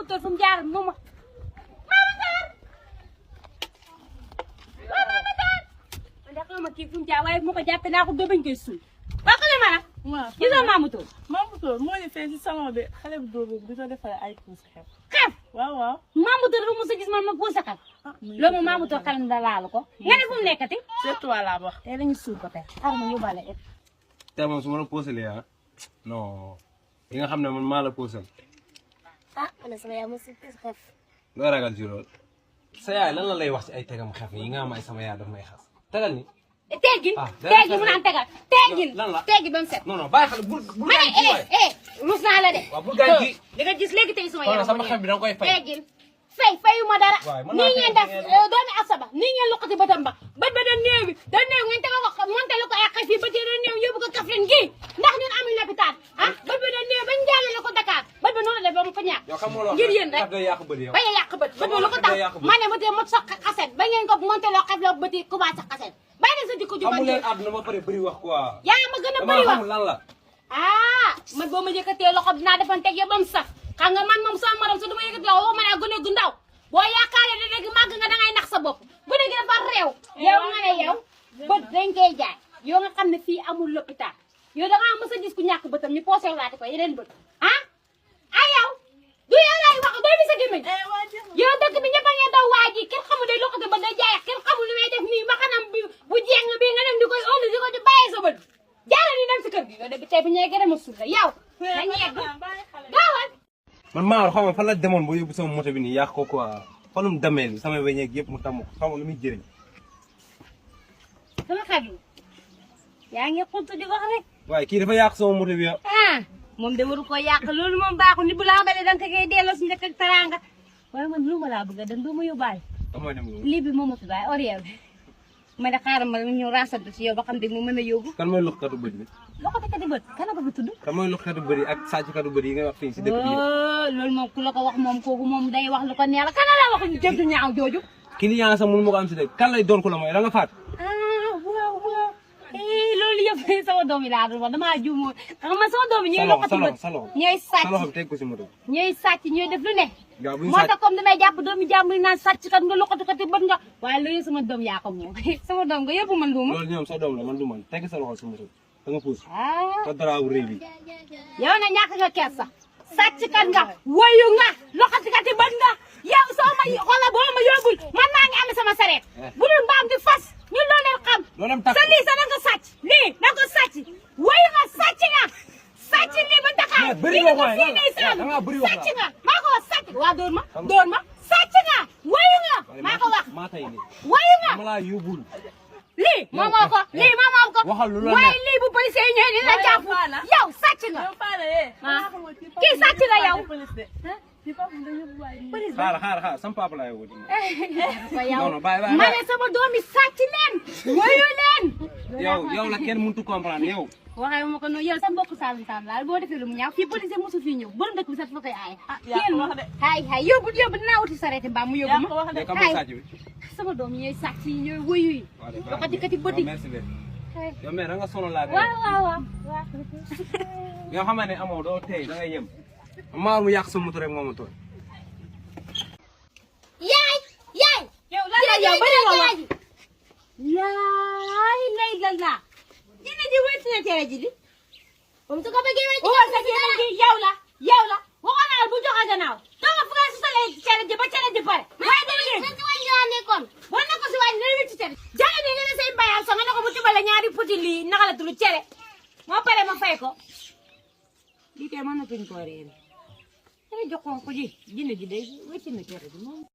tóor fu mu jaar moom Mama Tar waaw Mama Tar man de xaw ma kii fu mu jaar waaye bu ma ko jàppee naa ko doo bañ koy suul waaw ko ne ma nag gisoo Mama Tóor Mama Tóor moo ñu fee si salon bi xale bu dóor bi di ko defaree ay puus xew. xef waaw. Mama Tóor dafa mos a gis man ma puus a xef loolu moom Mama Tóor xelam da laalu ko nga ne fu mu nekkati c'est toi laa wax. tey lañu suul ko tey xaaral ma yóbbaale et tey moom su ma la posalee ah non li nga xam ne man maa la posal man sama yaay ma si puus xef loo ragal ci loolu sa yaay lan la lay wax ci ay tegam xef yi nga am ay sama yaay daf may xas tegal ni teggin teggin mu naan tegal teggin lan la teggin ba mu set non non bàyyi xale bul gaañ kii waay rus naa la de waaw bul gaañ kii di nga gis léegi tey suma yaram sama xef bi da nga koy fay teggin fayuma dara waay mën naa nii ngeen def fay doomi asaba nii ngeen luqati bëtam ba bët ba da néew bi da néew ngeen tegal ko montale ko ay xef yi ba tey da néew yóbbu ko Kaffrine gii ndax ñun amuñ lopitaan ah bët ba da néew bañ jàllale ko Dakar bët ba noonu la ba mu ko ñàkk yow xam nga loo ngir yéen rek xef day yàq bëri yow bañ a yàq bët bët ba lu ko tax ma ne ma tey mot sa xaset ba ngeen ko monteloo xef la bët yi commencé xaset bàyyi leen sa jikko ju xamul bon leen àdduna ba pare bëri wax quoi yaa ma gën a dama bëri wax xamul lan la man boo ma yëkkatee loxo dinaa defanteeg yow ba mu sax xam nga man moom sama morom su dama yëkkati loxo waxuma ne gone gu ndaw boo yaakaaree ne léegi màgg nga dangay nax sa bopp bu dee dafa réew yow nga ne yow bët dañ koy jaay yoo nga xam ne fii amul lopitaan yow da ngaa mës a gis ku ñàkk bëtam ñu poosé laate ko yeneen bët yow du yow laay wax doo bi sa gémmiñ yow dëkk bi ñëpp a ngeen daw waa ji kenn xamul day loxo ba day jaay kenn xamul lu may def nii ma xanam bi bu jeng bi nga dem di koy indi di ko di bàyyee sa bët jaala ni dem si kër gi yow de tey bu ñëwee gën a ma suul la yow nañ yegg gaawal man maa xam nga fan la demoon ba yóbbu sama moto bi nii yàq ko quoi fanum dameel bi sama weñeeg yëpp mu tàmm ko xam nga lu muy jëriñ sama xarit yaa ngi xuntu di wax rek waaye kii dafa yàq sama moto bi yow moom de waru ko yàq loolu moom baaxul ni bu la xamale danga koy delloo si njëkk ak teraanga waaye man lu ma laa bëgg a dem doo ma yóbbaale damay dem loolu lii bi moom ma fi bàyyi oriel ma ne xaaral ma ñëw raasante si yow ba xam ne mu mën a yóbbu kan mooy luxkatu bëri bi loxotikati bët kana ko fi tudd kan mooy luxkatu bëri ak sàcckatu bëri yi nga wax fii si dëkk bi loolu moom ku la ko wax moom kooku moom day wax lu ko neex la kana la wax ñu jëntu ñaaw jooju client sax mënu ma ko am si dëkk kan lay doon ko la mooy da nga faat waaw loolu yëpp sama doom yi laa doon wax damaa juumoo xam nga sama doom yi ñooy loxoti bët ñooy sa sàcc loxo bi teg ko si moto bi ñooy sàcc ñooy def lu ne waaw bu ñu moo sàcc tax comme damay jàpp doomi jàmbur yi naan sàcc kat nga loxoti kat bët nga waaye loolu sama doom yaa ko moom sama doom nga yëpp man luuma loolu ñoom sa doom la man du man teg sa loxo si moto bi da nga puus ah sa daraawu réew bi yow na ñàkk nga kees sax sàcc kat nga wayu nga loxoti kat bët nga yow soo ma xoolal boo ma yóbbul man maa ngi am sama sareet bu dul mbaam di fas ñun loolu leen xam loolu am takk sa lii sa da nga sàcc lii da nga sàcc wayu nga sàcc lii ba Dakar bëri wax waay fii nii da nga bëri wax sàcc nga maa ko wax sàcc waa dóor ma sàcc nga wayu nga maa ko wax maa tay ni wayu nga dama laa yóbbul lii moom moo ko waxal lu la waaye neex lii bu police yi ñëwee ni la jàpp yow sàcc nga kii sàcc la yow xaar sama papa laa yóbbu yow non non bàyyi ma ne sama doom yi sàcc leen wayu leen yow la kenn mënut a comprendre yow waxee ma ko noonu yow sa mbokk Saalum Saalum laal boo defee lu mu ñaaw fii police mosu fii ñëw borom dëkk bi sax fa koy aaye hay yóbbu dinaa wuti sareeti mbaa mu yóbbu ma léegi kam mooy sàcc bi sama doom yi ñooy sàcc yi ñooy wuyu yi doxati kati bëti merci yow mais da nga sonal laa waaw yow xam ne amoo doo tey da ngay yem maa mu yàq sa moto rek moo ma tooy yaay yow lan la yow bari nga wax yaay lay la dina ji wéti na cere ji di comme su ko bëggee wéti sa cere ji yow la waxoon naa bu joxe gannaaw dama fu nga susale cere ji ba cere ji pare waaye dama leen sa wañ yoo nekkoon boo nekk si wañ na wéti cere jale bi nga ne say mbayam sa nga ne ko bu tibale ñaari petit lii naka la tulu cere moo pare ma fay ko lii kay mën na tuñ koo réer jox ko ji jinne ji day wéti na cere ji moom